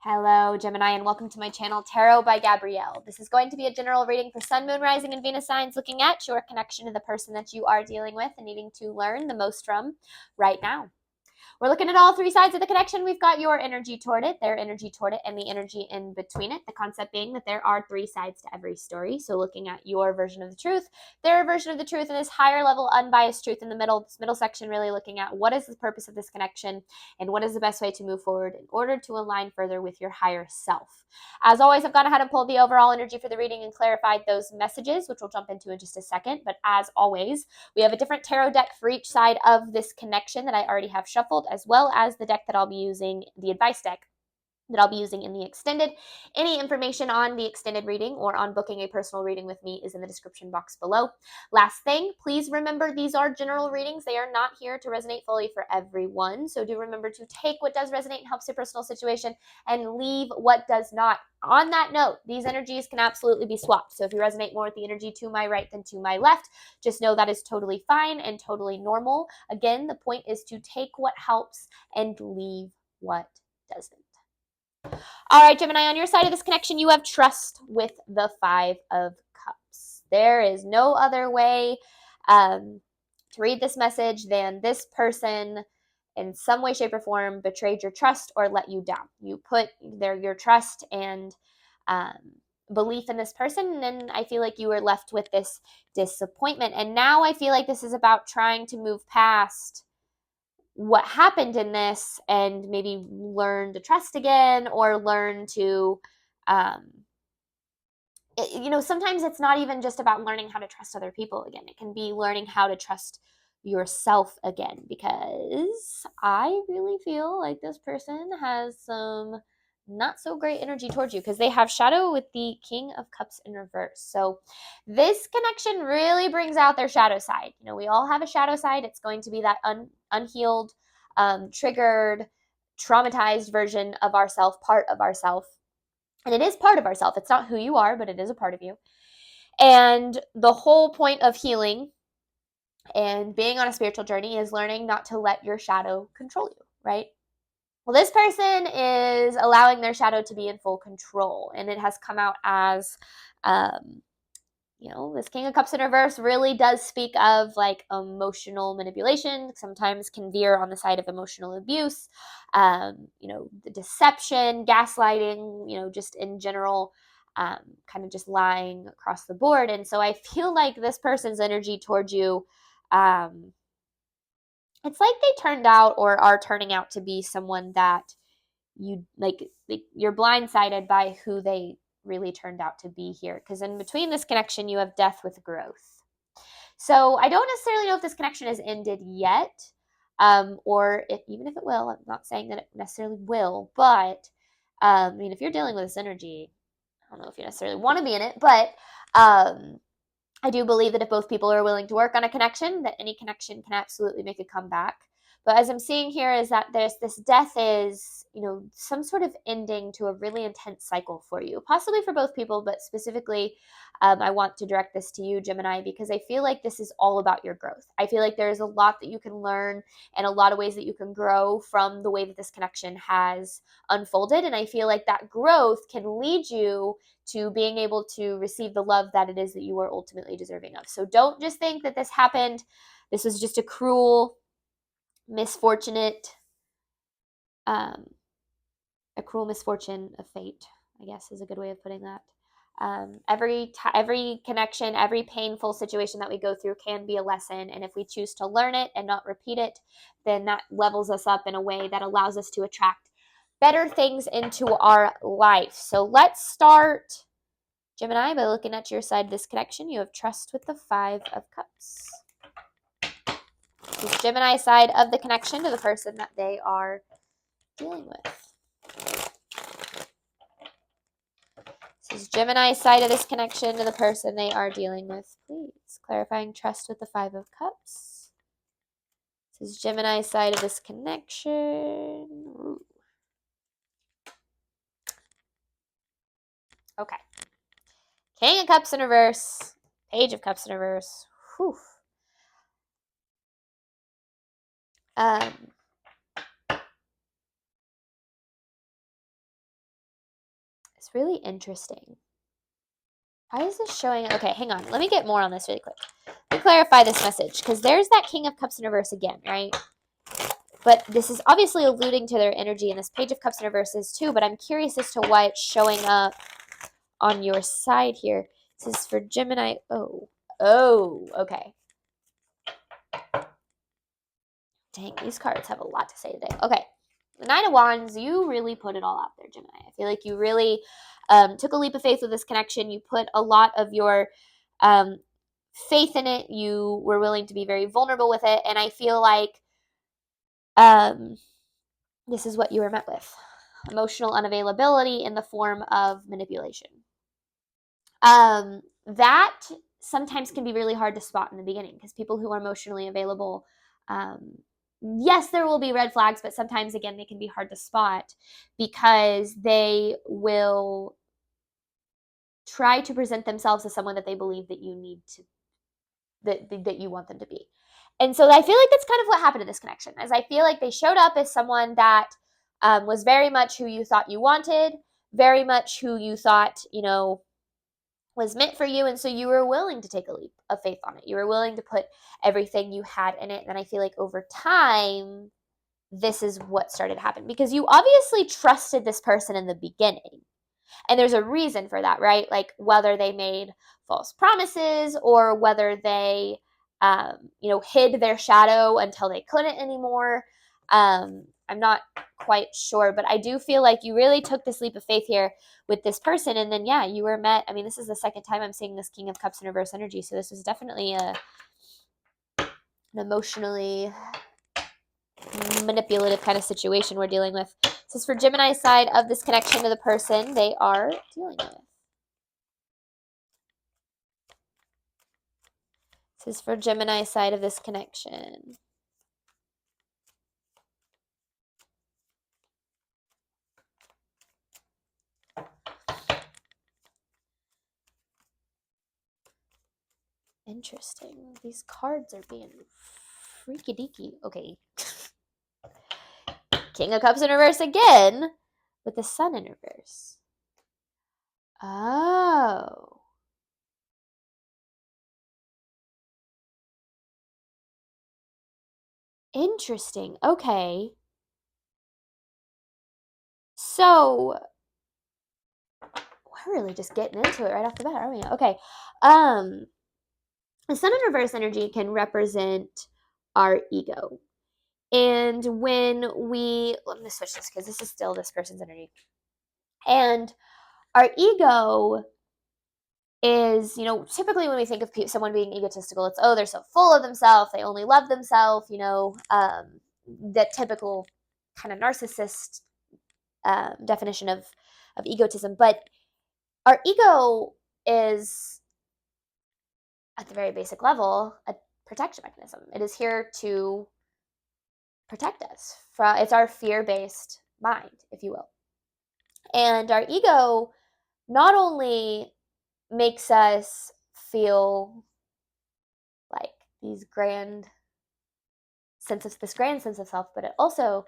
Hello, Gemini, and welcome to my channel, Tarot by Gabrielle. This is going to be a general reading for Sun, Moon, Rising, and Venus signs, looking at your connection to the person that you are dealing with and needing to learn the most from right now. We're looking at all three sides of the connection. We've got your energy toward it, their energy toward it, and the energy in between it. The concept being that there are three sides to every story. So looking at your version of the truth, their version of the truth, and this higher level unbiased truth in the middle, this middle section really looking at what is the purpose of this connection and what is the best way to move forward in order to align further with your higher self. As always, I've gone ahead and pulled the overall energy for the reading and clarified those messages, which we'll jump into in just a second. But as always, we have a different tarot deck for each side of this connection that I already have shuffled, as well as the deck that I'll be using, the advice deck that I'll be using in the extended. Any information on the extended reading or on booking a personal reading with me is in the description box below. Last thing, please remember these are general readings. They are not here to resonate fully for everyone. So do remember to take what does resonate and helps your personal situation and leave what does not. On that note, these energies can absolutely be swapped. So if you resonate more with the energy to my right than to my left, just know that is totally fine and totally normal. Again, the point is to take what helps and leave what doesn't. All right, Gemini, on your side of this connection, you have trust with the Five of Cups. There is no other way to read this message than this person in some way, shape, or form betrayed your trust or let you down. You put your trust and belief in this person, and I feel like you were left with this disappointment. And now I feel like this is about trying to move past what happened in this and maybe learn to trust again or learn to sometimes it's not even just about learning how to trust other people again. It can be learning how to trust yourself again, because I really feel like this person has some not so great energy towards you because they have shadow with the King of Cups in reverse. So this connection really brings out their shadow side. We all have a shadow side. It's going to be that unhealed, triggered, traumatized version of ourself, part of ourself. And it is part of ourself. It's not who you are, but it is a part of you. And the whole point of healing and being on a spiritual journey is learning not to let your shadow control you, right? Well, this person is allowing their shadow to be in full control, and it has come out as, this King of Cups in reverse really does speak of like emotional manipulation, sometimes can veer on the side of emotional abuse, the deception, gaslighting, just in general, kind of just lying across the board. And so I feel like this person's energy towards you, it's like they turned out or are turning out to be someone that you're blindsided by who they really turned out to be here. Because in between this connection, you have death with growth. So I don't necessarily know if this connection has ended yet, or even if it will. I'm not saying that it necessarily will, but if you're dealing with this energy, I don't know if you necessarily want to be in it, but I do believe that if both people are willing to work on a connection, that any connection can absolutely make a comeback. But as I'm seeing here is that this death is, some sort of ending to a really intense cycle for you, possibly for both people, but specifically, I want to direct this to you, Gemini, because I feel like this is all about your growth. I feel like there's a lot that you can learn and a lot of ways that you can grow from the way that this connection has unfolded. And I feel like that growth can lead you to being able to receive the love that it is that you are ultimately deserving of. So don't just think that this happened. This was just a cruel, misfortunate, a cruel misfortune of fate, I guess is a good way of putting that. Every connection, every painful situation that we go through can be a lesson. And if we choose to learn it and not repeat it, then that levels us up in a way that allows us to attract better things into our life. So let's start, Gemini, by looking at your side of this connection. You have trust with the Five of Cups. This is Gemini's side of the connection to the person that they are dealing with. This is Gemini's side of this connection to the person they are dealing with, please. Clarifying trust with the Five of Cups. This is Gemini's side of this connection. Ooh. Okay. King of Cups in reverse. Page of Cups in reverse. Whew. It's really interesting. Why is this showing? Okay, hang on. Let me get more on this really quick. Let me clarify this message, because there's that King of Cups in reverse again, right? But this is obviously alluding to their energy, and this Page of Cups in reverse is too, but I'm curious as to why it's showing up on your side here. This is for Gemini. Oh, okay. Dang, these cards have a lot to say today. Okay, the Nine of Wands, you really put it all out there, Gemini. I feel like you really took a leap of faith with this connection. You put a lot of your faith in it. You were willing to be very vulnerable with it, and I feel like this is what you were met with. Emotional unavailability in the form of manipulation. That sometimes can be really hard to spot in the beginning, because people who are emotionally available, yes, there will be red flags, but sometimes, again, they can be hard to spot because they will try to present themselves as someone that they believe that you need to, that you want them to be. And so I feel like that's kind of what happened in this connection, as I feel like they showed up as someone that was very much who you thought you wanted, very much who you thought, was meant for you. And so you were willing to take a leap of faith on it. You were willing to put everything you had in it. And I feel like over time, this is what started to happen, because you obviously trusted this person in the beginning. And there's a reason for that, right? Like whether they made false promises or whether they, hid their shadow until they couldn't anymore. I'm not quite sure, but I do feel like you really took this leap of faith here with this person. And then, yeah, you were met. I mean, this is the second time I'm seeing this King of Cups in reverse energy. So this was definitely an emotionally manipulative kind of situation we're dealing with. This is for Gemini's side of this connection to the person they are dealing with. This is for Gemini's side of this connection. Interesting. These cards are being freaky deaky. Okay. King of Cups in reverse again with the Sun in reverse. Oh. Interesting. Okay. So we're really just getting into it right off the bat, aren't we? Okay. The Sun in reverse energy can represent our ego. And when let me switch this because this is still this person's energy. And our ego is, typically when we think of someone being egotistical, it's, they're so full of themselves, they only love themselves, that typical kind of narcissist definition of egotism. But our ego is, at the very basic level, a protection mechanism. It is here to protect us. It's our fear-based mind, if you will. And our ego not only makes us feel like this grand sense of self, but it also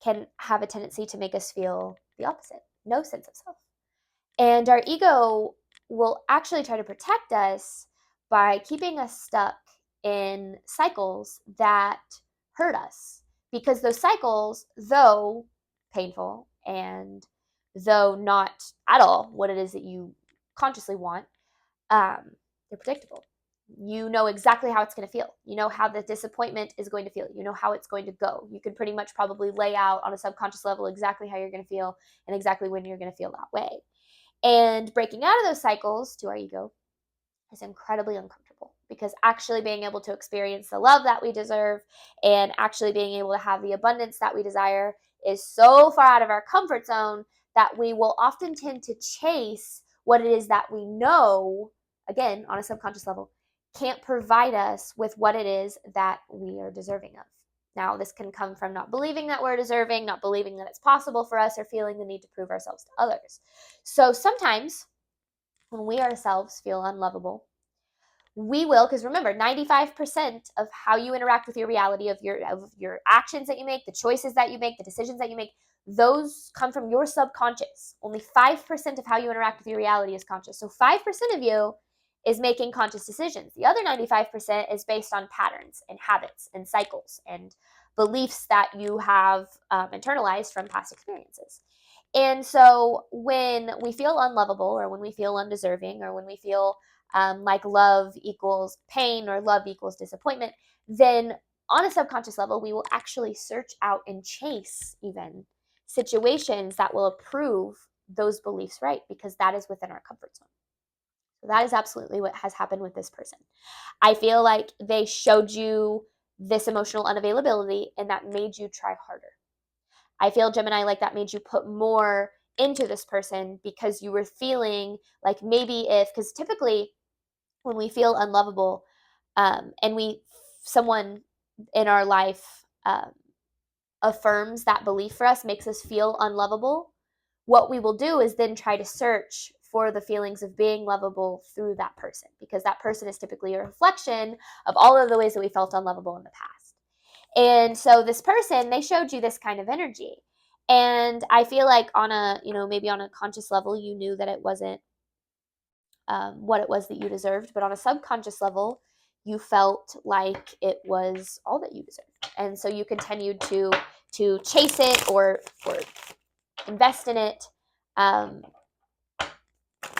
can have a tendency to make us feel the opposite, no sense of self. And our ego will actually try to protect us by keeping us stuck in cycles that hurt us, because those cycles, though painful and though not at all what it is that you consciously want, they're predictable. You know exactly how it's going to feel. You know how the disappointment is going to feel. You know how it's going to go. You can pretty much probably lay out on a subconscious level exactly how you're going to feel and exactly when you're going to feel that way. And breaking out of those cycles to our ego is incredibly uncomfortable, because actually being able to experience the love that we deserve and actually being able to have the abundance that we desire is so far out of our comfort zone that we will often tend to chase what it is that we know, again, on a subconscious level, can't provide us with what it is that we are deserving of. Now, this can come from not believing that we're deserving, not believing that it's possible for us, or feeling the need to prove ourselves to others. So sometimes when we ourselves feel unlovable, we will, because remember, 95% of how you interact with your reality, of your actions that you make, the choices that you make, the decisions that you make, those come from your subconscious. Only 5% of how you interact with your reality is conscious. So 5% of you is making conscious decisions. The other 95% is based on patterns and habits and cycles and beliefs that you have internalized from past experiences. And so when we feel unlovable, or when we feel undeserving, or when we feel like love equals pain or love equals disappointment, then on a subconscious level, we will actually search out and chase even situations that will approve those beliefs right, because that is within our comfort zone. So that is absolutely what has happened with this person. I feel like they showed you this emotional unavailability, and that made you try harder. I feel, Gemini, like that made you put more into this person because you were feeling like maybe if, because typically when we feel unlovable, and someone in our life affirms that belief for us, makes us feel unlovable, what we will do is then try to search for the feelings of being lovable through that person, because that person is typically a reflection of all of the ways that we felt unlovable in the past. And so this person, they showed you this kind of energy. And I feel like on a, maybe on a conscious level, you knew that it wasn't what it was that you deserved. But on a subconscious level, you felt like it was all that you deserved. And so you continued to chase it or invest in it. And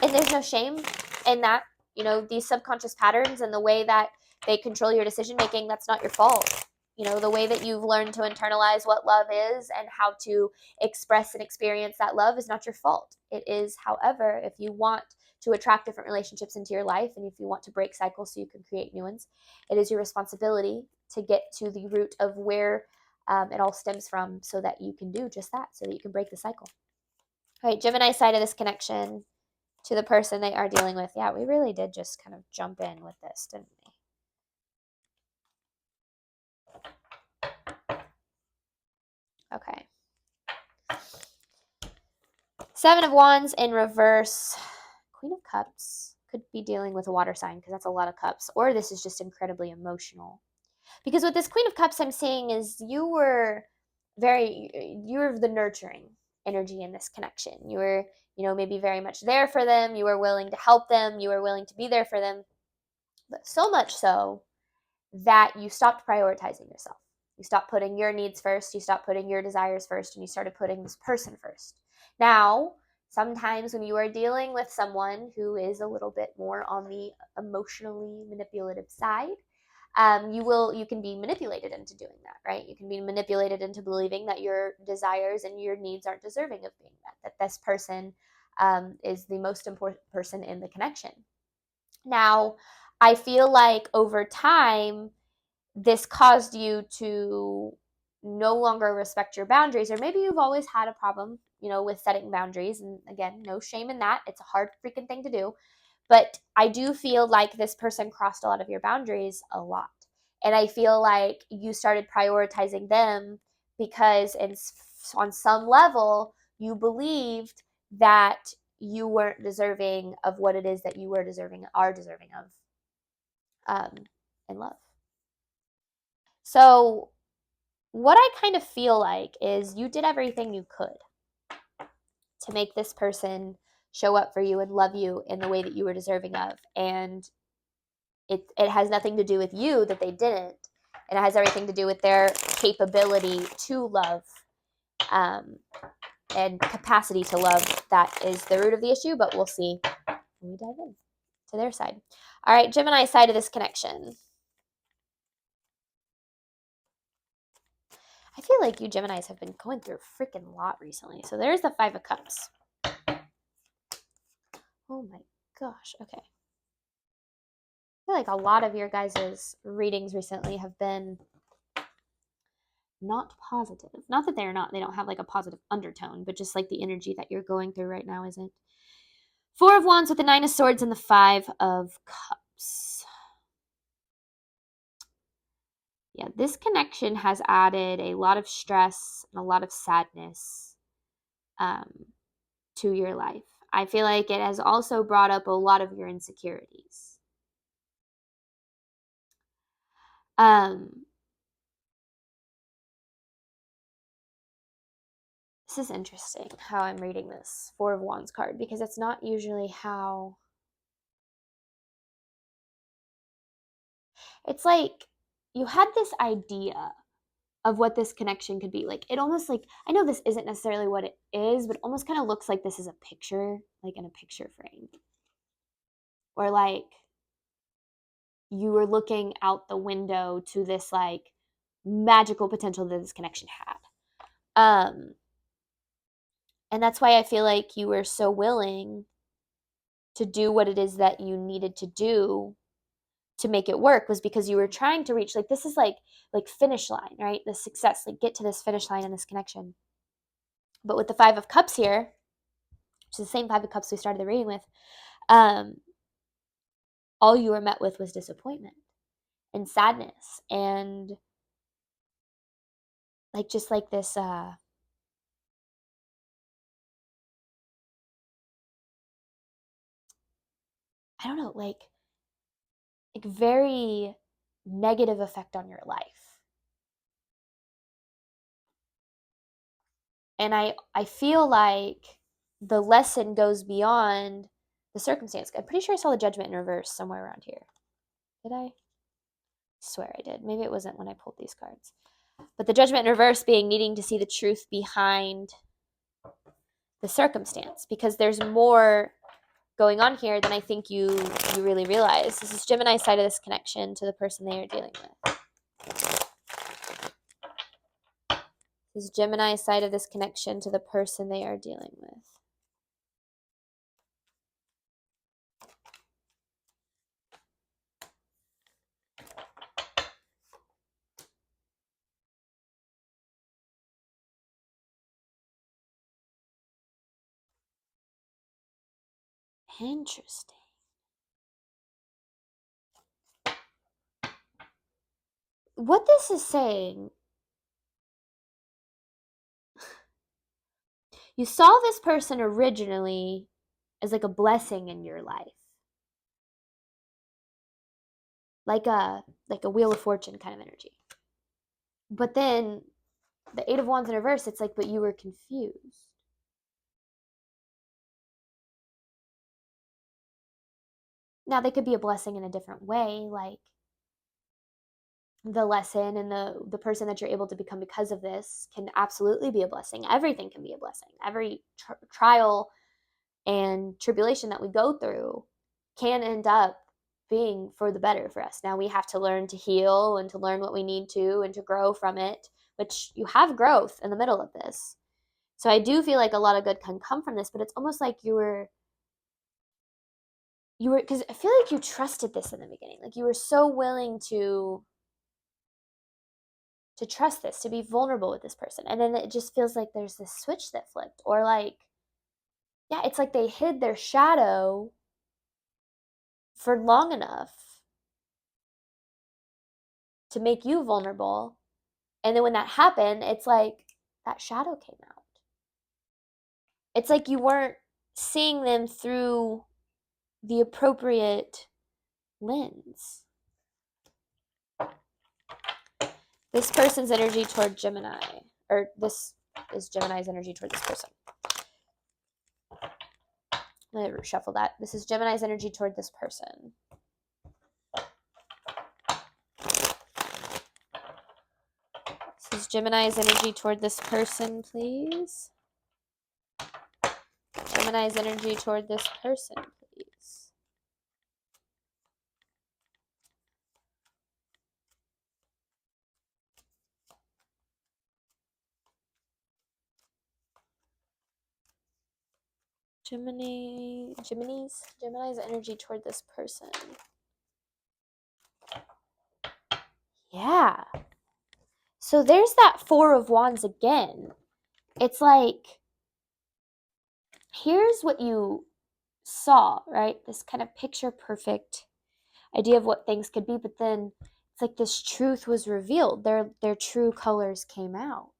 there's no shame in that. These subconscious patterns and the way that they control your decision making, that's not your fault. The way that you've learned to internalize what love is and how to express and experience that love is not your fault. It is, however, if you want to attract different relationships into your life, and if you want to break cycles so you can create new ones, it is your responsibility to get to the root of where it all stems from, so that you can do just that, so that you can break the cycle. All right, Gemini side of this connection to the person they are dealing with. Yeah, we really did just kind of jump in with this, didn't we? Okay. Seven of Wands in reverse. Queen of Cups could be dealing with a water sign, because that's a lot of cups. Or this is just incredibly emotional. Because with this Queen of Cups, I'm seeing is you were the nurturing energy in this connection. You were, maybe very much there for them. You were willing to help them. You were willing to be there for them. But so much so that you stopped prioritizing yourself. You stopped putting your needs first. You stopped putting your desires first, and you started putting this person first. Now, sometimes when you are dealing with someone who is a little bit more on the emotionally manipulative side, you can be manipulated into doing that, right? You can be manipulated into believing that your desires and your needs aren't deserving of being met, that this person is the most important person in the connection. Now, I feel like over time, this caused you to no longer respect your boundaries, or maybe you've always had a problem, with setting boundaries. And again, no shame in that. It's a hard freaking thing to do. But I do feel like this person crossed a lot of your boundaries a lot. And I feel like you started prioritizing them because on some level, you believed that you weren't deserving of what it is that you are deserving of in love. So what I kind of feel like is you did everything you could to make this person show up for you and love you in the way that you were deserving of. And it has nothing to do with you that they didn't. And it has everything to do with their capability to love, and capacity to love. That is the root of the issue, but we'll see when we dive in to their side. All right, Gemini side of this connection. I feel like you Geminis have been going through a freaking lot recently. So there's the Five of Cups. Oh my gosh. Okay. I feel like a lot of your guys' readings recently have been not positive. Not that they don't have like a positive undertone, but just like the energy that you're going through right now isn't. Four of Wands with the Nine of Swords and the Five of Cups. Yeah, this connection has added a lot of stress and a lot of sadness to your life. I feel like it has also brought up a lot of your insecurities. This is interesting how I'm reading this Four of Wands card, because it's not usually how... It's like you had this idea of what this connection could be. Like, it almost like, I know this isn't necessarily what it is, but it almost kind of looks like this is a picture, like in a picture frame. Or like you were looking out the window to this like magical potential that this connection had. And that's why I feel like you were so willing to do what it is that you needed to do to make it work, was because you were trying to reach, like, this is like finish line, right? The success, like get to this finish line in this connection. But with the Five of Cups here, which is the same Five of Cups we started the reading with, all you were met with was disappointment and sadness and like just like this I don't know, like very negative effect on your life. And I feel like the lesson goes beyond the circumstance. I'm pretty sure I saw the Judgment in reverse somewhere around here. Did I? I swear I did. Maybe it wasn't when I pulled these cards. But the Judgment in reverse being needing to see the truth behind the circumstance, because there's more going on here than I think you really realize. This is Gemini's side of this connection to the person they are dealing with. This is Gemini's side of this connection to the person they are dealing with. Interesting. What this is saying, you saw this person originally as like a blessing in your life. Like a Wheel of Fortune kind of energy. But then the Eight of Wands in reverse, it's like, but you were confused. Now, they could be a blessing in a different way, like the lesson and the person that you're able to become because of this can absolutely be a blessing. Everything can be a blessing. Every trial and tribulation that we go through can end up being for the better for us. Now we have to learn to heal and to learn what we need to and to grow from it, which you have growth in the middle of this. So I do feel like a lot of good can come from this, but it's almost like you were, because I feel like you trusted this in the beginning. Like you were so willing to trust this, to be vulnerable with this person. And then it just feels like there's this switch that flipped, or like, yeah, it's like they hid their shadow for long enough to make you vulnerable. And then when that happened, it's like that shadow came out. It's like you weren't seeing them through the appropriate lens. This person's energy toward Gemini, or this is Gemini's energy toward this person. Let me shuffle that. This is Gemini's energy toward this person. This is Gemini's energy toward this person, please. Gemini's energy toward this person, please. Gemini's energy toward this person. Yeah. So there's that Four of Wands again. It's like, here's what you saw, right? This kind of picture perfect idea of what things could be, but then it's like this truth was revealed. Their true colors came out.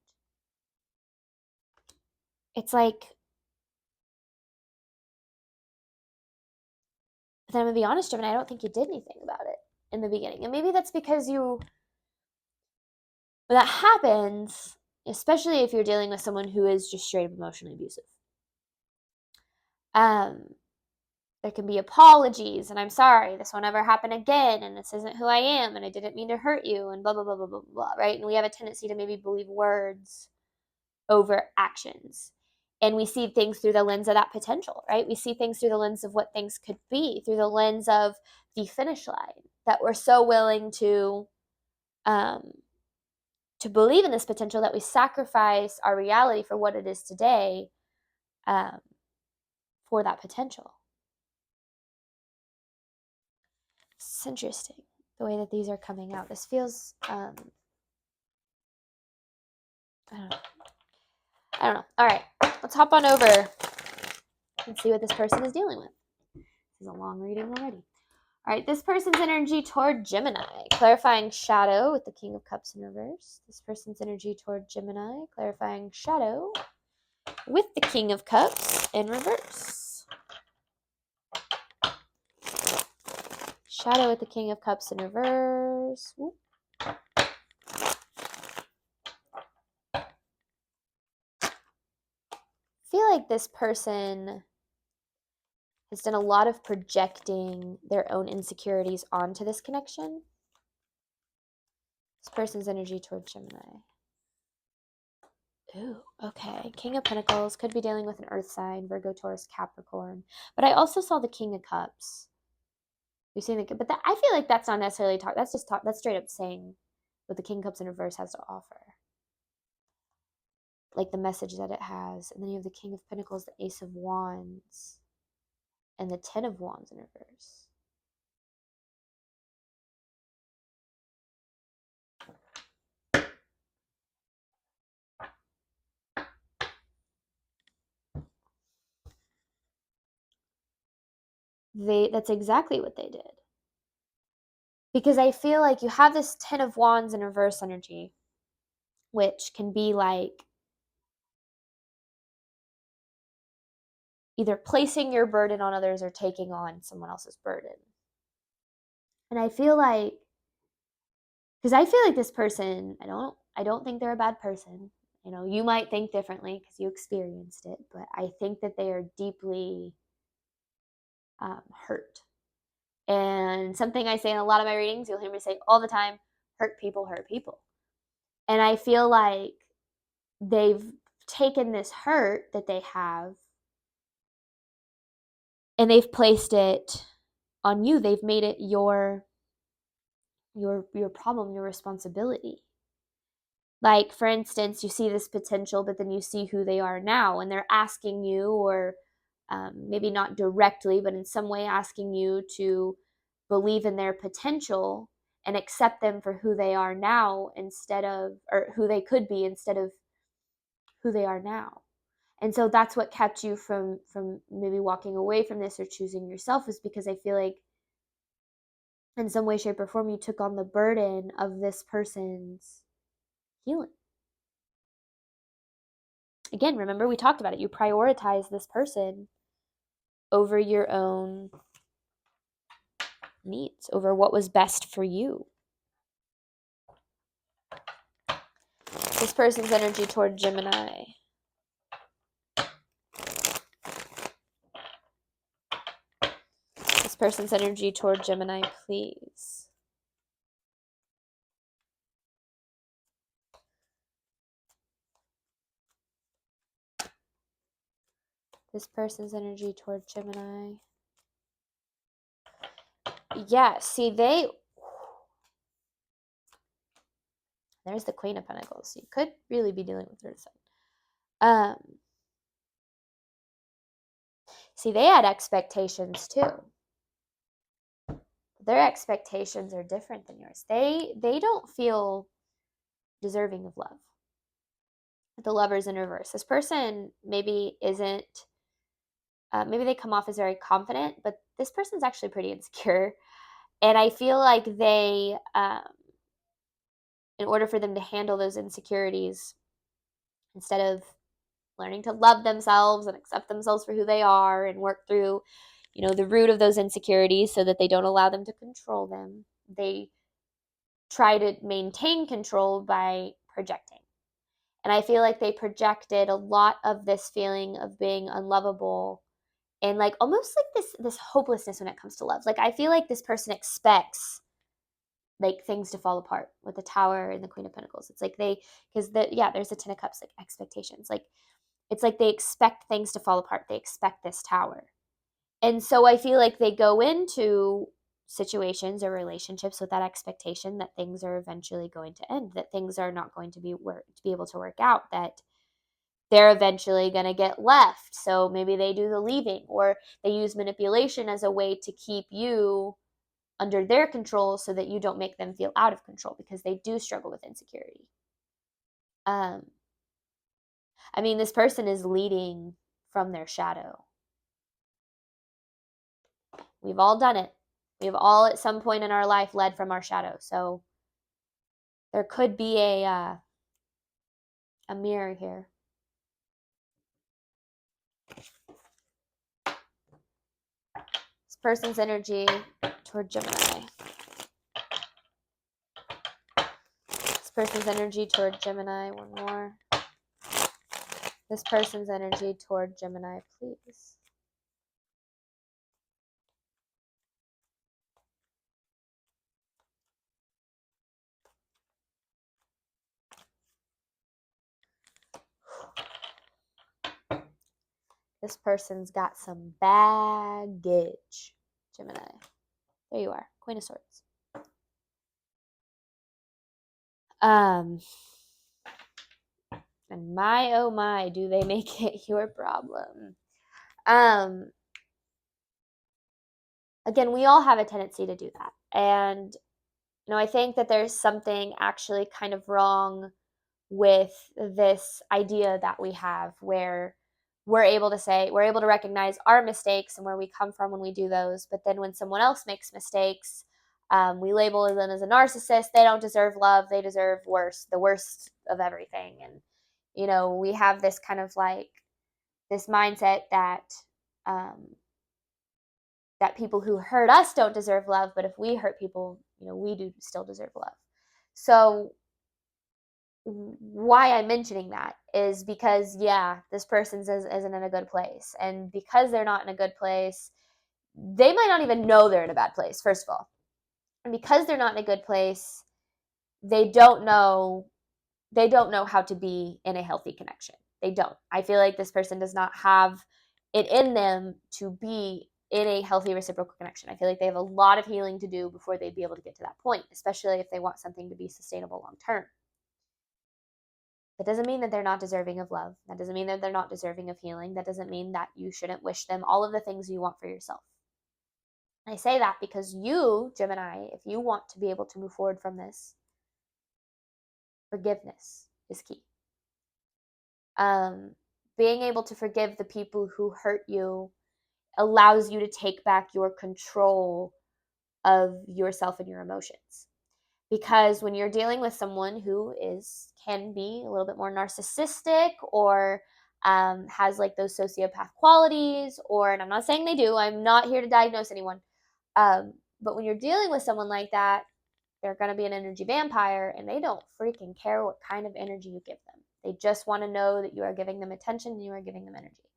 It's like, but then I'm gonna be honest, Gemini, I don't think you did anything about it in the beginning. And maybe that's because when that happens, especially if you're dealing with someone who is just straight up emotionally abusive. There can be apologies, and I'm sorry, this won't ever happen again, and this isn't who I am, and I didn't mean to hurt you, and blah, blah, blah, blah, blah, blah, right? And we have a tendency to maybe believe words over actions. And we see things through the lens of that potential, right? We see things through the lens of what things could be, through the lens of the finish line, that we're so willing to believe in this potential that we sacrifice our reality for what it is today for that potential. It's interesting the way that these are coming out. This feels, I don't know. All right, let's hop on over and see what this person is dealing with. This is a long reading already. All right, this person's energy toward Gemini, clarifying shadow with the King of Cups in reverse. This person's energy toward Gemini, clarifying shadow with the King of Cups in reverse. Shadow with the King of Cups in reverse. Ooh. I feel like this person has done a lot of projecting their own insecurities onto this connection. This person's energy toward Gemini. Ooh, okay. King of Pentacles could be dealing with an earth sign, Virgo, Taurus, Capricorn. But I also saw the King of Cups. You've seen the, but that, I feel like that's not necessarily talk. That's just talk. That's straight up saying what the King of Cups in reverse has to offer, like the message that it has. And then you have the King of Pentacles, the Ace of Wands, and the Ten of Wands in reverse. That's exactly what they did. Because I feel like you have this Ten of Wands in reverse energy, which can be like either placing your burden on others or taking on someone else's burden. And I feel like, because I feel like this person, I don't think they're a bad person. You know, you might think differently because you experienced it, but I think that they are deeply hurt. And something I say in a lot of my readings, you'll hear me say all the time, hurt people hurt people. And I feel like they've taken this hurt that they have and they've placed it on you. They've made it your problem, your responsibility. Like, for instance, you see this potential, but then you see who they are now, and they're asking you, or maybe not directly, but in some way asking you to believe in their potential and accept them for who they are now instead of, or who they could be instead of who they are now. And so that's what kept you from maybe walking away from this or choosing yourself, is because I feel like in some way, shape, or form, you took on the burden of this person's healing. Again, remember we talked about it. You prioritize this person over your own needs, over what was best for you. This person's energy toward Gemini. This person's energy toward Gemini, please. This person's energy toward Gemini. Yeah, see, there's the Queen of Pentacles. So you could really be dealing with Earth sign. See, they had expectations too. Their expectations are different than yours. They don't feel deserving of love. The Lover's in reverse. This person maybe isn't, maybe they come off as very confident, but this person's actually pretty insecure. And I feel like they, in order for them to handle those insecurities, instead of learning to love themselves and accept themselves for who they are and work through, you know, the root of those insecurities so that they don't allow them to control them, they try to maintain control by projecting. And I feel like they projected a lot of this feeling of being unlovable and like almost like this hopelessness when it comes to love. Like I feel like this person expects like things to fall apart with the Tower and the Queen of Pentacles. It's like there's the Ten of Cups, like expectations. Like it's like they expect things to fall apart. They expect this Tower. And so I feel like they go into situations or relationships with that expectation that things are eventually going to end, that things are not going to be able to work out, that they're eventually going to get left. So maybe they do the leaving, or they use manipulation as a way to keep you under their control so that you don't make them feel out of control, because they do struggle with insecurity. I mean, this person is leading from their shadow. We've all done it. We've all at some point in our life led from our shadow. So there could be a mirror here. This person's energy toward Gemini. This person's energy toward Gemini. One more. This person's energy toward Gemini, please. This person's got some baggage, Gemini. There you are, Queen of Swords. And my, oh my, do they make it your problem. Again, we all have a tendency to do that. And, I think that there's something actually kind of wrong with this idea that we have where we're able to recognize our mistakes and where we come from when we do those. But then when someone else makes mistakes, we label them as a narcissist. They don't deserve love. They deserve the worst of everything. And, we have this kind of like this mindset that, that people who hurt us don't deserve love. But if we hurt people, we do still deserve love. So why I'm mentioning that is because, this person isn't in a good place. And because they're not in a good place, they might not even know they're in a bad place, first of all. And because they're not in a good place, they don't know how to be in a healthy connection. They don't. I feel like this person does not have it in them to be in a healthy reciprocal connection. I feel like they have a lot of healing to do before they'd be able to get to that point, especially if they want something to be sustainable long term. That doesn't mean that they're not deserving of love. That doesn't mean that they're not deserving of healing. That doesn't mean that you shouldn't wish them all of the things you want for yourself. I say that because you, Gemini, if you want to be able to move forward from this, forgiveness is key. Being able to forgive the people who hurt you allows you to take back your control of yourself and your emotions. Because when you're dealing with someone who can be a little bit more narcissistic or has like those sociopath qualities, and I'm not saying they do, I'm not here to diagnose anyone, but when you're dealing with someone like that, they're going to be an energy vampire, and they don't freaking care what kind of energy you give them. They just want to know that you are giving them attention and you are giving them energy.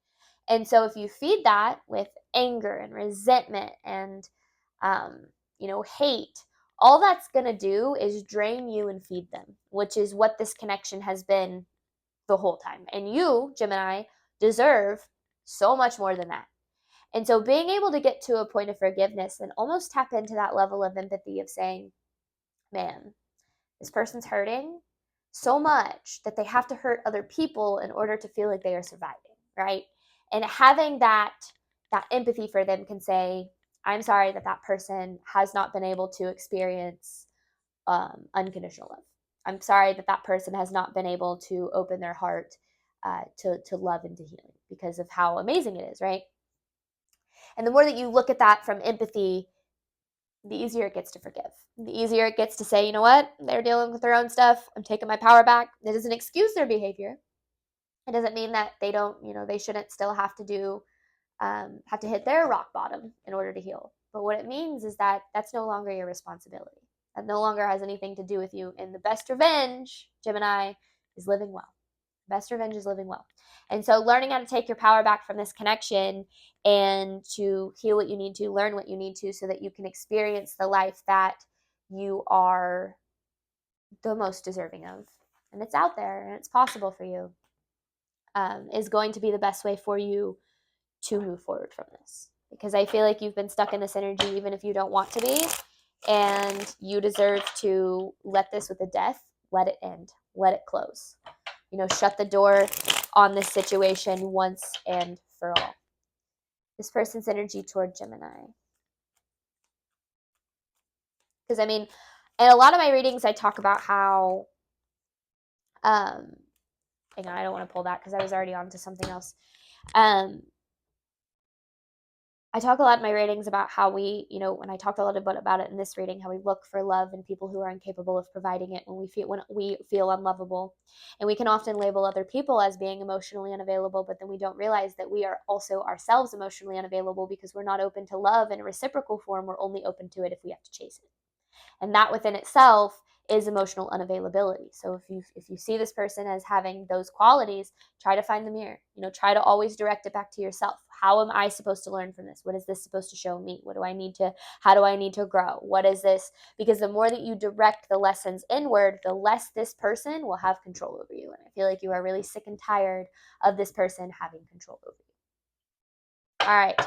And so if you feed that with anger and resentment and hate, all that's going to do is drain you and feed them, which is what this connection has been the whole time. And you, Gemini, deserve so much more than that. And so being able to get to a point of forgiveness and almost tap into that level of empathy of saying, man, this person's hurting so much that they have to hurt other people in order to feel like they are surviving, right? And having that empathy for them can say, I'm sorry that person has not been able to experience unconditional love. I'm sorry that person has not been able to open their heart to love and to healing because of how amazing it is, right? And the more that you look at that from empathy, the easier it gets to forgive. The easier it gets to say, you know what, they're dealing with their own stuff. I'm taking my power back. It doesn't excuse their behavior. It doesn't mean that they don't, they shouldn't still have to hit their rock bottom in order to heal. But what it means is that that's no longer your responsibility. That no longer has anything to do with you. And the best revenge, Gemini, is living well. Best revenge is living well. And so learning how to take your power back from this connection and to heal what you need to, learn what you need to, so that you can experience the life that you are the most deserving of. And it's out there and it's possible for you, is going to be the best way for you to move forward from this. Because I feel like you've been stuck in this energy even if you don't want to be. And you deserve to let this with a death, let it end, let it close. Shut the door on this situation once and for all. This person's energy toward Gemini. Because, in a lot of my readings, I talk about how, hang on, I don't want to pull that because I was already on to something else. I talk a lot in my readings about how we, when I talked a little bit about it in this reading, how we look for love in people who are incapable of providing it when we feel unlovable. And we can often label other people as being emotionally unavailable, but then we don't realize that we are also ourselves emotionally unavailable because we're not open to love in a reciprocal form. We're only open to it if we have to chase it. And that within itself is emotional unavailability. So if you see this person as having those qualities, try to find the mirror. Try to always direct it back to yourself. How am I supposed to learn from this? What is this supposed to show me? How do I need to grow? What is this? Because the more that you direct the lessons inward, the less this person will have control over you. And I feel like you are really sick and tired of this person having control over you. All right.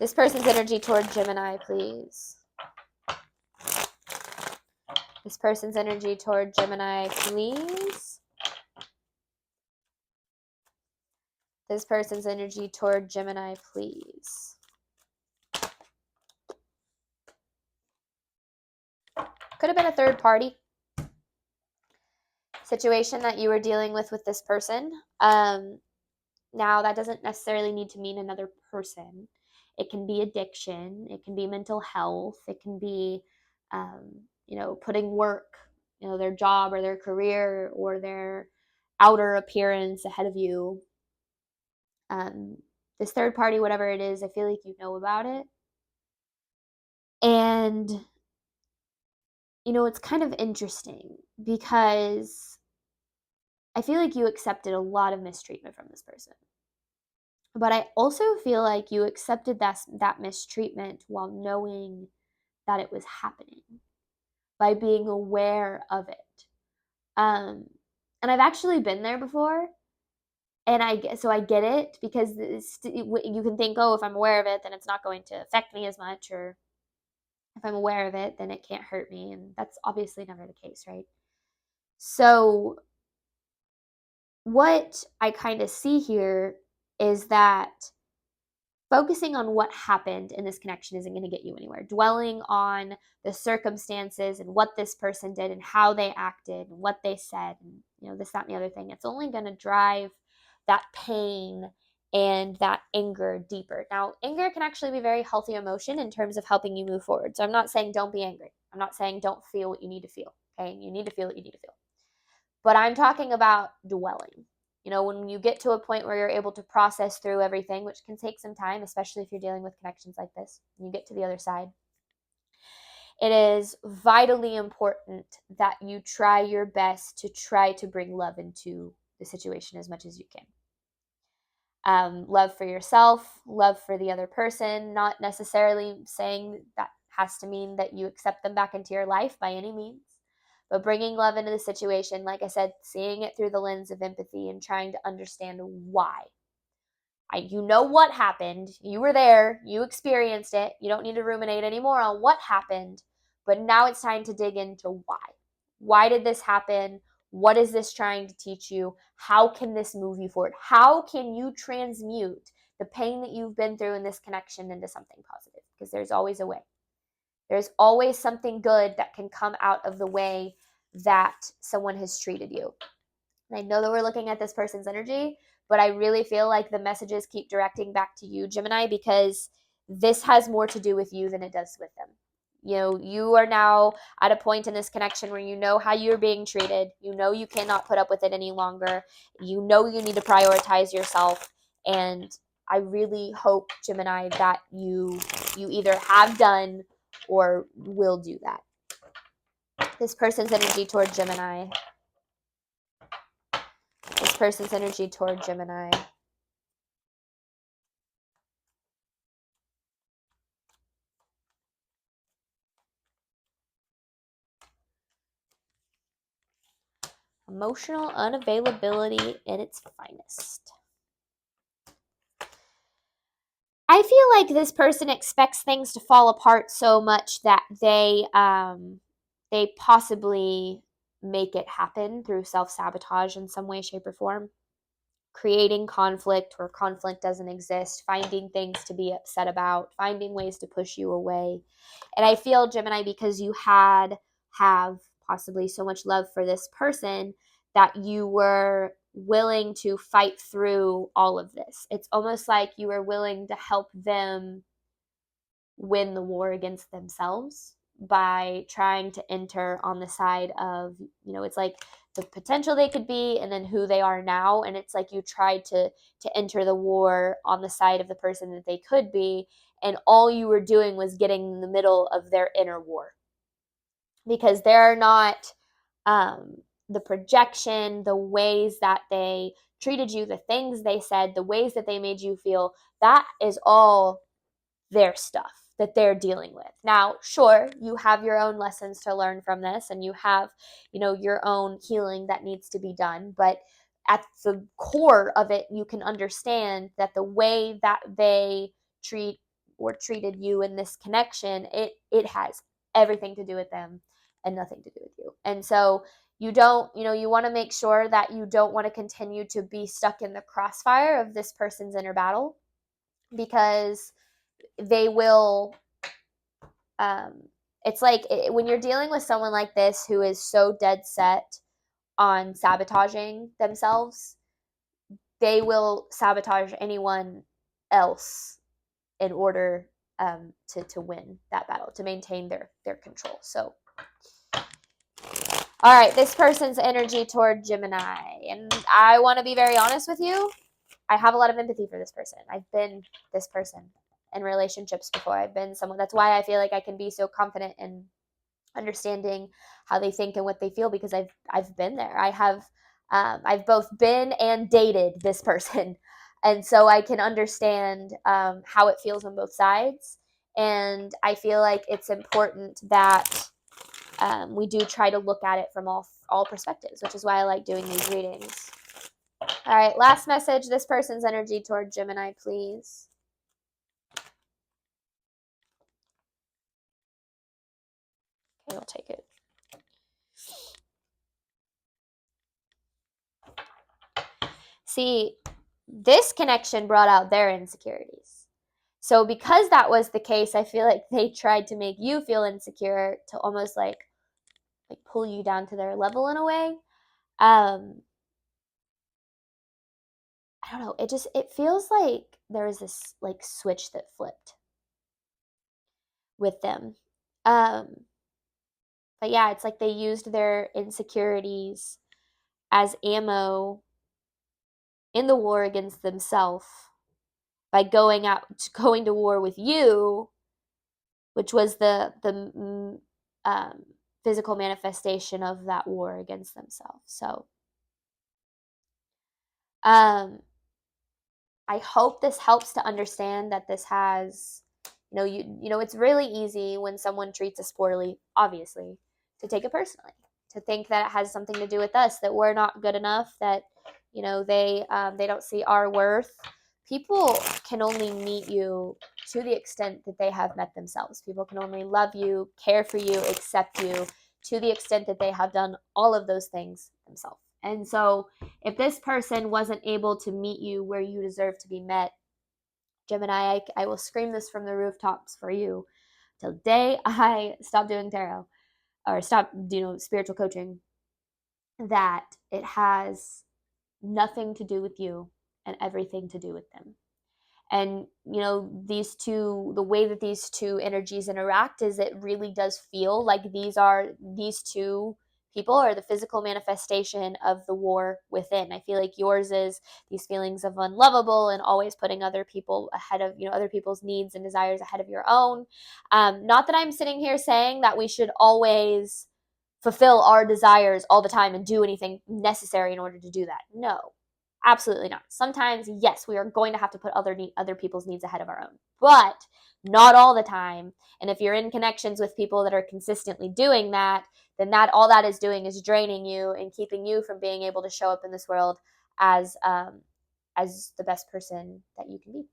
This person's energy toward Gemini, please. This person's energy toward Gemini, please. This person's energy toward Gemini, please. Could have been a third party situation that you were dealing with this person. Now, that doesn't necessarily need to mean another person. It can be addiction. It can be mental health. It can be, putting work, their job or their career or their outer appearance ahead of you. This third party, whatever it is, I feel like you know about it. And, it's kind of interesting because I feel like you accepted a lot of mistreatment from this person. But I also feel like you accepted that mistreatment while knowing that it was happening, by being aware of it. And I've actually been there before. And I get it, because you can think, oh, if I'm aware of it, then it's not going to affect me as much, or if I'm aware of it, then it can't hurt me. And that's obviously never the case, right? So what I kind of see here is that focusing on what happened in this connection isn't going to get you anywhere. Dwelling on the circumstances and what this person did and how they acted and what they said and, this, that, and the other thing, it's only going to drive that pain and that anger deeper. Now, anger can actually be a very healthy emotion in terms of helping you move forward. So I'm not saying don't be angry. I'm not saying don't feel what you need to feel. Okay? You need to feel what you need to feel. But I'm talking about dwelling. When you get to a point where you're able to process through everything, which can take some time, especially if you're dealing with connections like this, and you get to the other side, it is vitally important that you try your best to try to bring love into the situation as much as you can. Love for yourself, love for the other person, not necessarily saying that has to mean that you accept them back into your life by any means. But bringing love into the situation, like I said, seeing it through the lens of empathy and trying to understand why. You know what happened. You were there. You experienced it. You don't need to ruminate anymore on what happened. But now it's time to dig into why. Why did this happen? What is this trying to teach you? How can this move you forward? How can you transmute the pain that you've been through in this connection into something positive? Because there's always a way. There's always something good that can come out of the way that someone has treated you. And I know that we're looking at this person's energy, but I really feel like the messages keep directing back to you, Gemini, because this has more to do with you than it does with them. You are now at a point in this connection where you know how you're being treated. You know you cannot put up with it any longer. You know you need to prioritize yourself. And I really hope, Gemini, that you either have done or will do that. This person's energy toward Gemini. this person's energy toward Gemini. Emotional unavailability in its finest. I feel like this person expects things to fall apart so much that they possibly make it happen through self-sabotage in some way, shape, or form. Creating conflict where conflict doesn't exist, finding things to be upset about, finding ways to push you away. And I feel, Gemini, because you have possibly so much love for this person, that you were willing to fight through all of this. It's almost like you were willing to help them win the war against themselves by trying to enter on the side of, it's like the potential they could be and then who they are now. And it's like you tried to enter the war on the side of the person that they could be, and all you were doing was getting in the middle of their inner war, because they're not the projection, the ways that they treated you, the things they said, the ways that they made you feel, that is all their stuff that they're dealing with. Now, sure, you have your own lessons to learn from this, and you have, your own healing that needs to be done, but at the core of it, you can understand that the way that they treat or treated you in this connection, it has everything to do with them and nothing to do with you. And so you don't, you want to make sure that you don't want to continue to be stuck in the crossfire of this person's inner battle, because they will, it's like when you're dealing with someone like this who is so dead set on sabotaging themselves, they will sabotage anyone else in order to win that battle, to maintain their control. So, all right, this person's energy toward Gemini. And I want to be very honest with you. I have a lot of empathy for this person. I've been this person in relationships before. I've been someone, that's why I feel like I can be so confident in understanding how they think and what they feel, because I've been there. I've both been and dated this person. And so I can understand how it feels on both sides. And I feel like it's important that we do try to look at it from all perspectives, which is why I like doing these readings. All right, last message, this person's energy toward Gemini, please. Okay, I'll take it. See, this connection brought out their insecurities. So because that was the case, I feel like they tried to make you feel insecure, to almost like pull you down to their level in a way. I don't know. It feels like there was this like switch that flipped with them. But yeah, it's like they used their insecurities as ammo in the war against themselves by going to war with you, which was the physical manifestation of that war against themselves. So I hope this helps to understand that this has, it's really easy when someone treats us poorly, obviously, to take it personally, to think that it has something to do with us, that we're not good enough, that they don't see our worth. People can only meet you to the extent that they have met themselves. People can only love you, care for you, accept you to the extent that they have done all of those things themselves. And so if this person wasn't able to meet you where you deserve to be met, Gemini, I will scream this from the rooftops for you till the day I stop doing tarot or stop, spiritual coaching, that it has nothing to do with you and everything to do with them. And the way that these two energies interact is it really does feel like these two people are the physical manifestation of the war within. I feel like yours is these feelings of unlovable and always putting other people ahead of, other people's needs and desires ahead of your own. Not that I'm sitting here saying that we should always fulfill our desires all the time and do anything necessary in order to do that. No. Absolutely not. Sometimes, yes, we are going to have to put other people's needs ahead of our own, but not all the time. And if you're in connections with people that are consistently doing that, then all that is doing is draining you and keeping you from being able to show up in this world as the best person that you can be.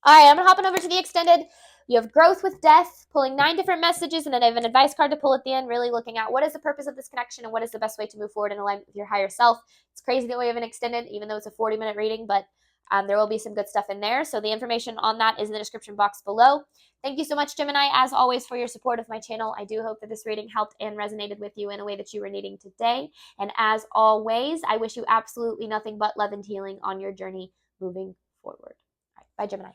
All right, I'm hopping over to the extended. You have growth with death, pulling 9 different messages, and then I have an advice card to pull at the end, really looking at what is the purpose of this connection and what is the best way to move forward in alignment with your higher self. It's crazy that we have an extended, even though it's a 40-minute reading, but there will be some good stuff in there. So the information on that is in the description box below. Thank you so much, Gemini, as always, for your support of my channel. I do hope that this reading helped and resonated with you in a way that you were needing today. And as always, I wish you absolutely nothing but love and healing on your journey moving forward. All right, bye, Gemini.